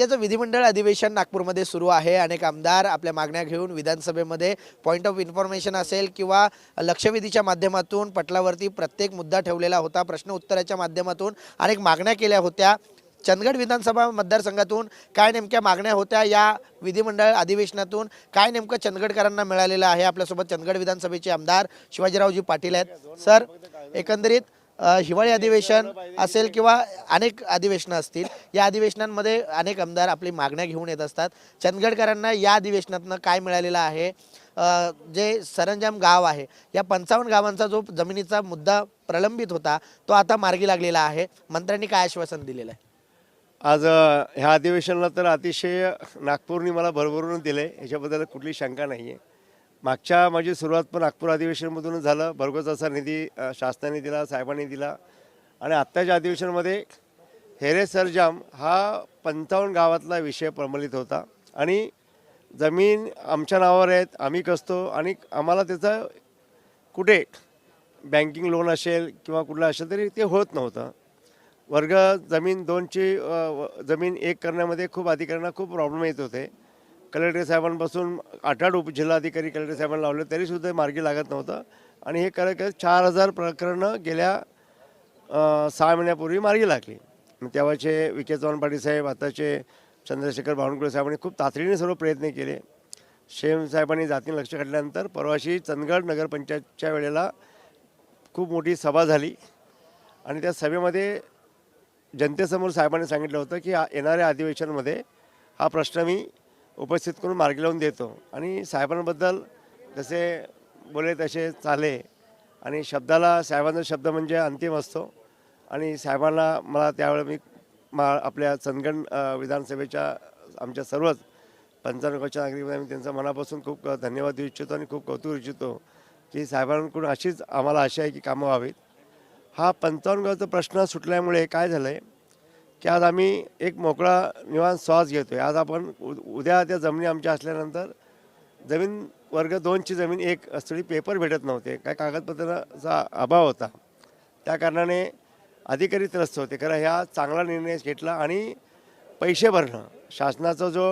त्याचं विधिमंडळ अधिवेशन नागपूरमध्ये सुरू आहे। अनेक आमदार आपल्या मागण्या घेऊन विधानसभेमध्ये पॉइंट ऑफ इन्फॉर्मेशन असेल किंवा लक्षवेधीच्या माध्यमातून पटलावरती प्रत्येक मुद्दा ठेवलेला होता। प्रश्न उत्तराच्या माध्यमातून अनेक मागण्या केल्या होत्या। चंदगड विधानसभा मतदारसंघातून काय नेमक्या मागण्या होत्या, या विधिमंडळ अधिवेशनातून काय नेमकं चंदगडकरांना मिळालेलं आहे। आपल्यासोबत चंदगड विधानसभेचे आमदार शिवाजीरावजी पाटील आहेत। सर, एकंदरीत हिवाळी अधिवेशन असेल किंवा अनेक अधिवेशनं असतील, या अधिवेशनांमध्ये अनेक आमदार आपली मागण्या घेऊन येत असतात। चंदगडकरांना या अधिवेशनातनं काय मिळालेलं आहे? जे सरंजाम गाव आहे, या 55 गावांचा जो जमिनीचा मुद्दा प्रलंबित होता तो आता मार्गी लागलेला आहे। मंत्र्यांनी काय आश्वासन दिलेलं आहे? आज ह्या अधिवेशनाला तर अतिशय नागपूरनी मला भरभरून दिले, ह्याच्याबद्दल कुठली शंका नाही आहे। मागच्या माझी सुरुवात पण नागपूर अधिवेशनमधूनच झालं। भरघोस असा निधी शासनाने दिला, साहेबांनी दिला। आणि आत्ताच्या अधिवेशनामध्ये हेरे सरंजाम हा 55 गावातला विषय प्रलंबित होता आणि जमीन आमच्या नावावर आहेत, आम्ही कसतो आणि आम्हाला त्याचं कुठे बँकिंग लोन असेल किंवा कुठलं असेल तरी ते होत नव्हतं। वर्ग जमीन 2ची जमीन 1 करण्यामध्ये खूप अधिकाऱ्यांना खूप प्रॉब्लेम येत होते। कलेक्टर साहेबांपासून 8 उपजिल्हाधिकारी कलेक्टर साहेबांना लावले तरीसुद्धा मार्गी लागत नव्हतं आणि हे करत 4000 प्रकरणं गेल्या 6 महिन्यापूर्वी मार्गी लागली। तेव्हाचे विखे चव्हाण पाटील साहेब, आताचे चंद्रशेखर बावनकुळे साहेबांनी खूप तातडीने सर्व प्रयत्न केले। शेम साहेबांनी जातीने लक्ष घातल्यानंतर परवाशी चंदगड नगरपंचायतच्या वेळेला खूप मोठी सभा झाली आणि त्या सभेमध्ये जनतेसमोर साहेबांनी सांगितलं होतं की येणाऱ्या अधिवेशनामध्ये हा प्रश्न मी उपस्थित करून मार्गी लावून देतो। आणि साहेबांबद्दल जसे बोले तसे चाले आणि शब्दाला साहेबांचा शब्द म्हणजे अंतिम असतो। आणि साहेबांना मला त्यावेळेला मी आपल्या चंदगड विधानसभेच्या आमच्या सर्वच 55 गावच्या नागरिकांना त्यांचा मनापासून खूप धन्यवाद देऊ इच्छितो आणि खूप कौतुक इच्छितो की साहेबांकडून अशीच आम्हाला आशा आहे की कामं व्हावीत। हा 55 गावचा प्रश्न सुटल्यामुळे काय झालं आहे की आज आम्ही एक मोकळा निवांत श्वास घेतो आहे। आज आपण उद्या त्या जमिनी आमच्या असल्यानंतर जमीन वर्ग 2ची जमीन 1 असलेली पेपर भेटत नव्हते, काय कागदपत्राचा अभाव होता, त्या कारणाने अधिकारी त्रस्त होते। खरं ह्या चांगला निर्णय घेतला आणि पैसे भरणं शासनाचा जो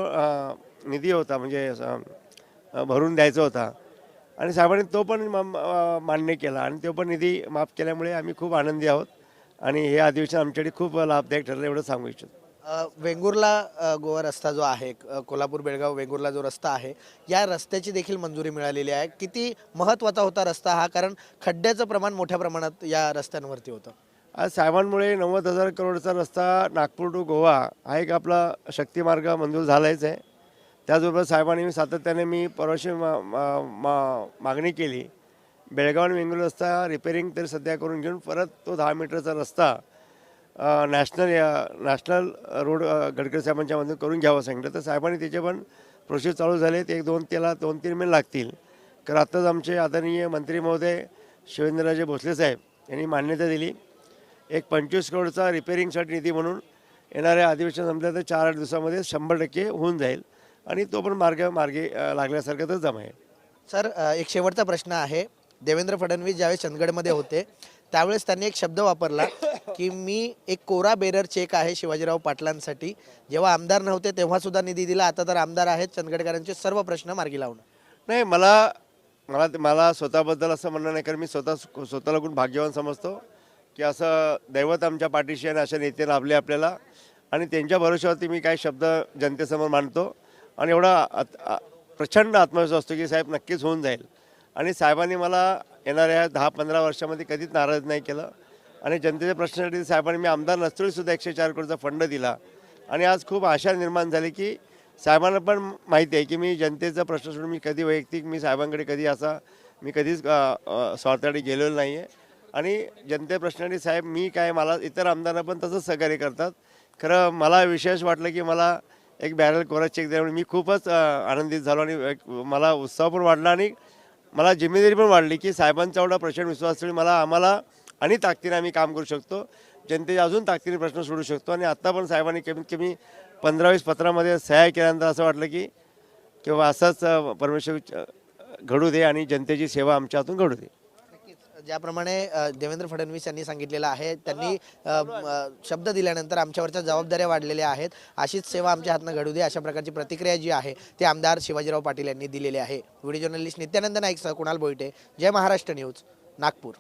निधी होता म्हणजे भरून द्यायचा होता आणि साहेबांनी तो पण मान्य केला आणि तो पण निधी माफ केल्यामुळे आम्ही खूप आनंदी आहोत आणि हे अधिवेशन आमच्यासाठी खूप लाभदायक ठरलं एवढं सांगू इच्छितो। वेंगुर्ला गोवा रस्ता जो आहे, कोल्हापूर बेळगाव वेंगुर्ला जो रस्ता आहे, या रस्त्याची देखील मंजुरी मिळालेली आहे। किती महत्त्वाचा होता रस्ता हा, कारण खड्ड्याचं प्रमाण मोठ्या प्रमाणात या रस्त्यांवरती होतं। आज साहेबांमुळे 90,000 करोडचा रस्ता नागपूर टू गोवा हा एक आपला शक्तिमार्ग मंजूर झालाच आहे। त्याचबरोबर साहेबांनी सातत्याने मी परवाशी मागणी केली, बेळगाव आणि वेंगुर्ला रस्ता रिपेरिंग तरी सध्या करून घेऊन परत तो 10 मीटरचा रस्ता नॅशनल रोड गडकरी साहेबांच्या मधून करून घ्यावं सांगितलं। तर साहेबांनी त्याचे पण प्रोसेस चालू झाले, ते 2-3 महिने लागतील। कारण आत्ताच आमचे आदरणीय मंत्री महोदय शिवेंद्रराजे भोसले साहेब यांनी मान्यता दिली, एक 25 करोडचा रिपेरिंगसाठी निधी म्हणून येणाऱ्या अधिवेशन संपल्या तर 4-8 दिवसामध्ये 100% होऊन जाईल आणि तो पण मार्गी लागल्यासारखं तर जमेल। सर, एक शेवटचा प्रश्न आहे। देवेंद्र फडणवीस ज्यावेळेस चंदगडमध्ये होते त्यावेळेस त्यांनी एक शब्द वापरला की मी एक कोरा बेरर चेक आहे शिवाजीराव पाटलांसाठी। जेव्हा आमदार नव्हते तेव्हा सुद्धा निधी दिला, आता तर आमदार आहेत, चंदगडकरांचे सर्व प्रश्न मार्गी लावणं। नाही, मला स्वतःबद्दल असं म्हणणं नाही, कारण मी स्वतःला खूप भाग्यवान समजतो की असं दैवत आमच्या पाठीशी आणि अशा नेते लाभले आपल्याला आणि त्यांच्या भरोश्यावरती मी काही शब्द जनतेसमोर मांडतो आणि एवढा प्रचंड आत्मविश्वास असतो की साहेब नक्कीच होऊन जाईल। आणि साहेबांनी मला येणाऱ्या 10-15 वर्षामध्ये कधीच नाराज नाही केलं आणि जनतेच्या प्रश्नासाठी साहेबांनी मी आमदार नसतोरीसुद्धा 104 करोडचा फंड दिला आणि आज खूप आशा निर्माण झाली की साहेबांना पण माहिती आहे की मी जनतेचा प्रश्न सोडून मी कधी वैयक्तिक साहेबांकडे कधीच स्वार्थासाठी गेलेलो नाही आहे आणि जनते प्रश्नासाठी साहेब मी काय मला इतर आमदारांना पण तसंच सहकार्य करतात। खरं मला विशेष वाटलं की मला एक बॅरल कोरा चेक दिल्यामुळे मी खूपच आनंदित झालो आणि मला उत्साह पण वाढला आणि मला जिम्मेदारी पण वाढली की साहेबांचा एवढा प्रचंड विश्वास असल्यामुळे आम्हाला आणि ताकदीने आम्ही काम करू शकतो, जनतेचे अजून ताकदीने प्रश्न सोडू शकतो। आणि आत्ता पण साहेबांनी कमीत कमी 15-20 पत्रामध्ये सह्या केल्यानंतर असं वाटलं की किंवा असंच परमेश्वर घडू दे आणि जनतेची सेवा आमच्या हातून घडू दे। ज्याप्रमाणे देवेंद्र फडणवीस यांनी सांगितलेलं आहे, त्यांनी शब्द दिल्यानंतर आमच्यावरच्या जबाबदाऱ्या वाढलेल्या आहेत, अशीच सेवा आमच्या हातनं घडू दे, अशा प्रकारची प्रतिक्रिया जी आहे ती आमदार शिवाजीराव पाटील यांनी दिलेली आहे. व्हिडिओ जर्नलिस्ट नित्यानंद नाईकसह कुणाल बोईटे, जय महाराष्ट्र न्यूज, नागपूर.